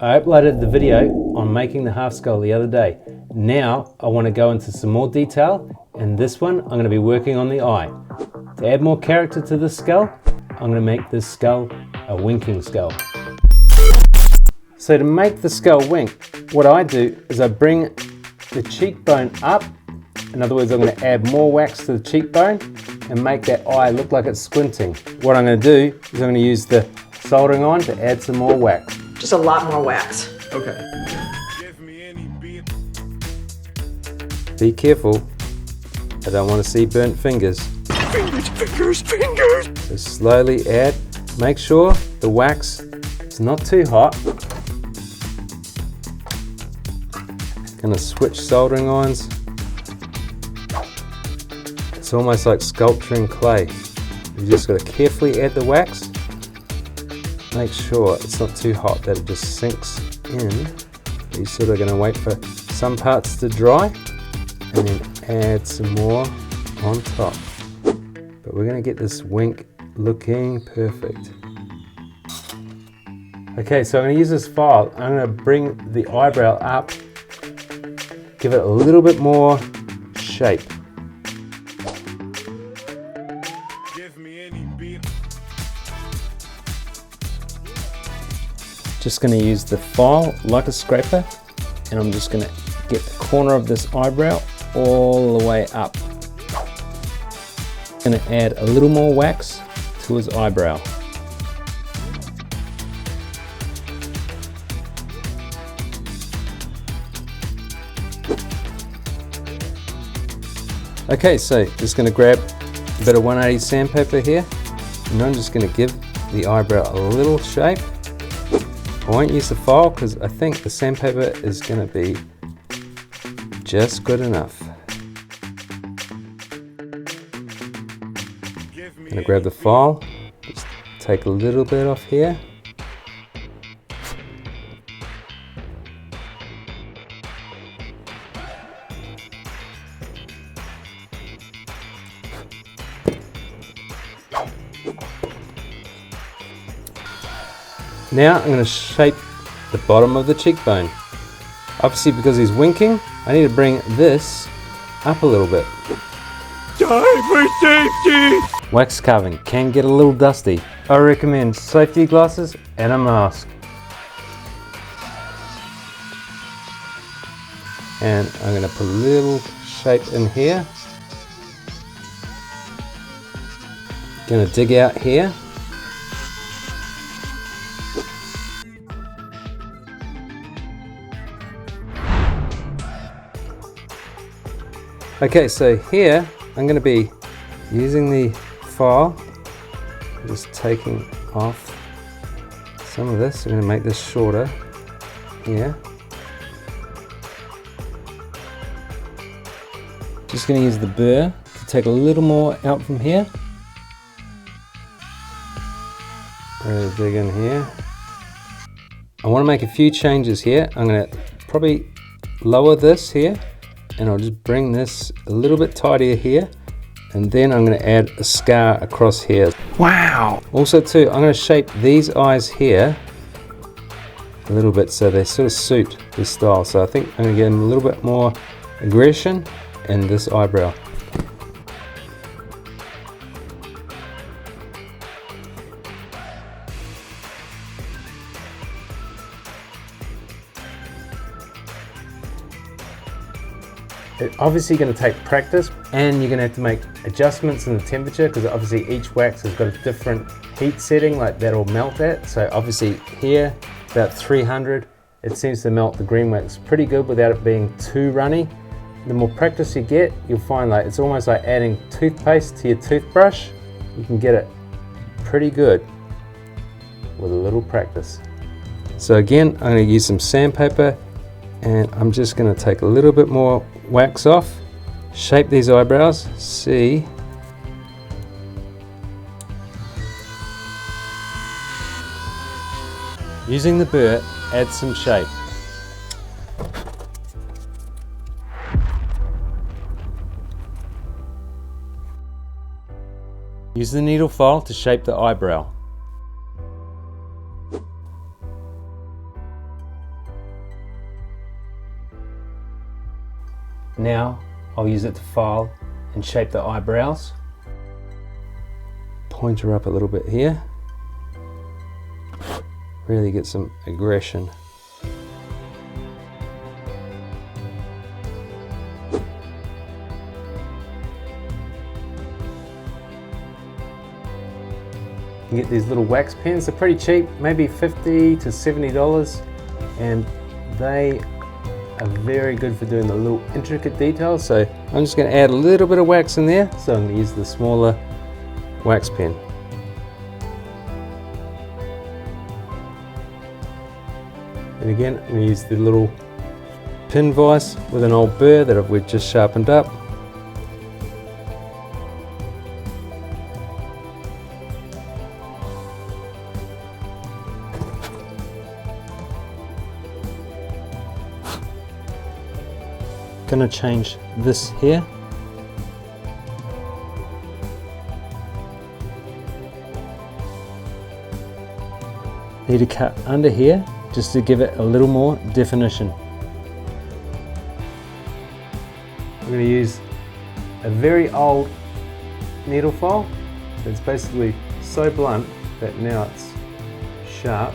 I uploaded the video on making the half skull the other day. Now I want to go into some more detail. In this one, I'm going to be working on the eye. To add more character to this skull, I'm going to make this skull a winking skull. So to make the skull wink, what I do is I bring the cheekbone up. In other words, I'm going to add more wax to the cheekbone and make that eye look like it's squinting. What I'm going to do is I'm going to use the soldering iron to add some more wax. Just a lot more wax. Okay. Be careful. I don't want to see burnt fingers. Fingers. So slowly add. Make sure the wax is not too hot. Gonna switch soldering irons. It's almost like sculpturing clay. You just got to carefully add the wax. Make sure it's not too hot, that it just sinks in. You're sort of going to wait for some parts to dry and then add some more on top. But we're going to get this wink looking perfect. Okay, so I'm going to use this file. I'm going to bring the eyebrow up, give it a little bit more shape. Just going to use the file like a scraper, and I'm just going to get the corner of this eyebrow all the way up. I'm going to add a little more wax to his eyebrow. Okay, so just going to grab a bit of 180 sandpaper here, and I'm just going to give the eyebrow a little shape. I won't use the file because I think the sandpaper is going to be just good enough. I'm going to grab the file, just take a little bit off here. Now I'm going to shape the bottom of the cheekbone. Obviously, because he's winking, I need to bring this up a little bit. Die for safety! Wax carving can get a little dusty. I recommend safety glasses and a mask. And I'm going to put a little shape in here. Going to dig out here. Okay, so here I'm going to be using the file, just taking off some of this. I'm going to make this shorter here. Just going to use the burr to take a little more out from here. Really dig in here. I want to make a few changes here. I'm going to probably lower this here, and I'll just bring this a little bit tidier here, and then I'm going to add a scar across here. Wow! Also too, I'm going to shape these eyes here a little bit so they sort of suit this style. So I think I'm going to get a little bit more aggression in this eyebrow. It's obviously going to take practice, and you're going to have to make adjustments in the temperature because obviously each wax has got a different heat setting, like that'll melt at. So obviously here, about 300, it seems to melt the green wax pretty good without it being too runny. The more practice you get, you'll find like it's almost like adding toothpaste to your toothbrush. You can get it pretty good with a little practice. So again, I'm going to use some sandpaper, and I'm just going to take a little bit more wax off, shape these eyebrows, see. Using the burr, add some shape. Use the needle file to shape the eyebrow. Now I'll use it to file and shape the eyebrows. Point her up a little bit here. Really get some aggression. You can get these little wax pens, they're pretty cheap, maybe $50 to $70, and they are very good for doing the little intricate details. So I'm just going to add a little bit of wax in there, so I'm going to use the smaller wax pen. And again, I'm going to use the little pin vise with an old burr that we've just sharpened up. Going to change this here. Need to cut under here just to give it a little more definition. I'm going to use a very old needle file that's basically so blunt that now it's sharp,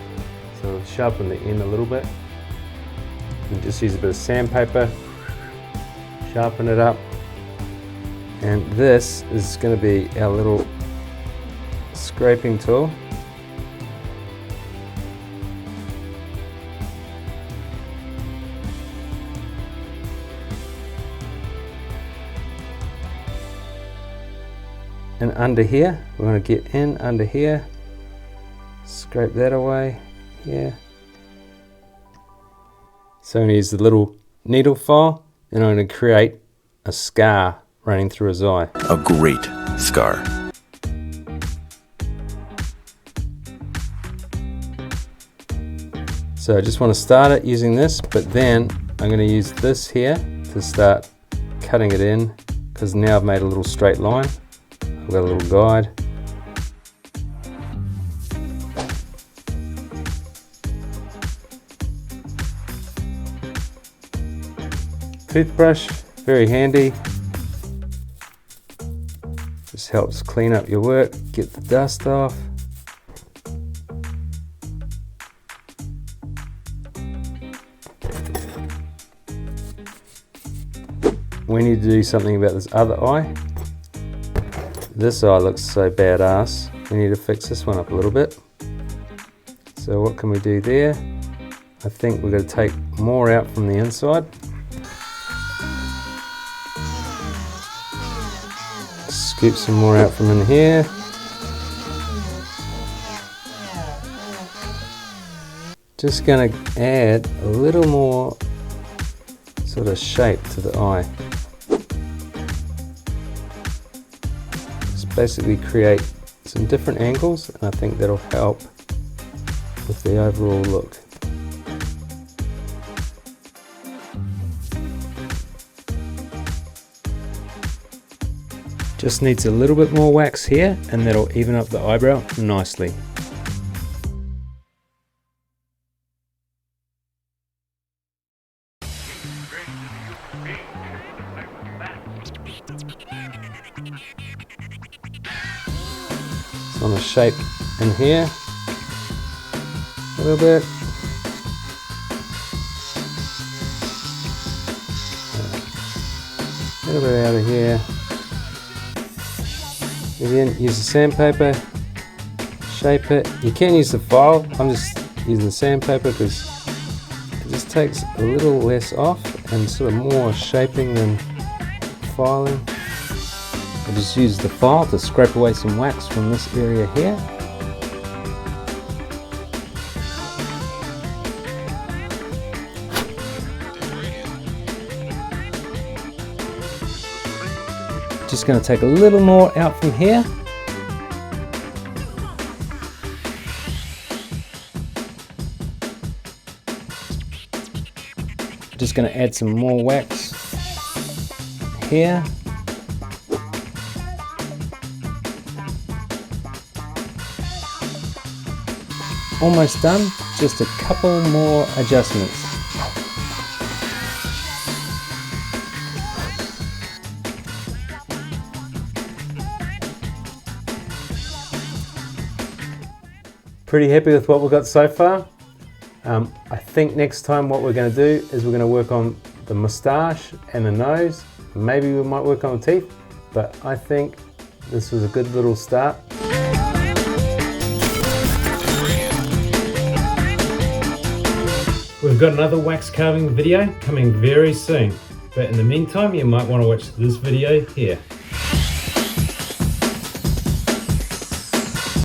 so I'll sharpen the end a little bit and just use a bit of sandpaper, sharpen it up, and this is going to be our little scraping tool. And under here, we're going to get in under here, scrape that away here. So I'm going to use the little needle file and I'm going to create a scar running through his eye. A great scar. So I just want to start it using this, but then I'm going to use this here to start cutting it in, because now I've made a little straight line. I've got a little guide. Toothbrush, very handy. Just helps clean up your work, get the dust off. We need to do something about this other eye. This eye looks so badass. We need to fix this one up a little bit. So what can we do there? I think we're going to take more out from the inside. Scoop some more out from in here. Just going to add a little more sort of shape to the eye. Basically create some different angles, and I think that'll help with the overall look. Just needs a little bit more wax here, and that'll even up the eyebrow nicely. So I'm going to shape in here a little bit. A little bit out of here. Again, use the sandpaper, shape it. You can use the file. I'm just using the sandpaper because it just takes a little less off and sort of more shaping than filing. I just use the file to scrape away some wax from this area here. Just going to take a little more out from here. Just going to add some more wax here. Almost done, just a couple more adjustments. pretty happy with what we've got so far. I think next time what we're going to do is we're going to work on the moustache and the nose. Maybe we might work on the teeth, but I think this was a good little start. We've got another wax carving video coming very soon, but in the meantime you might want to watch this video here.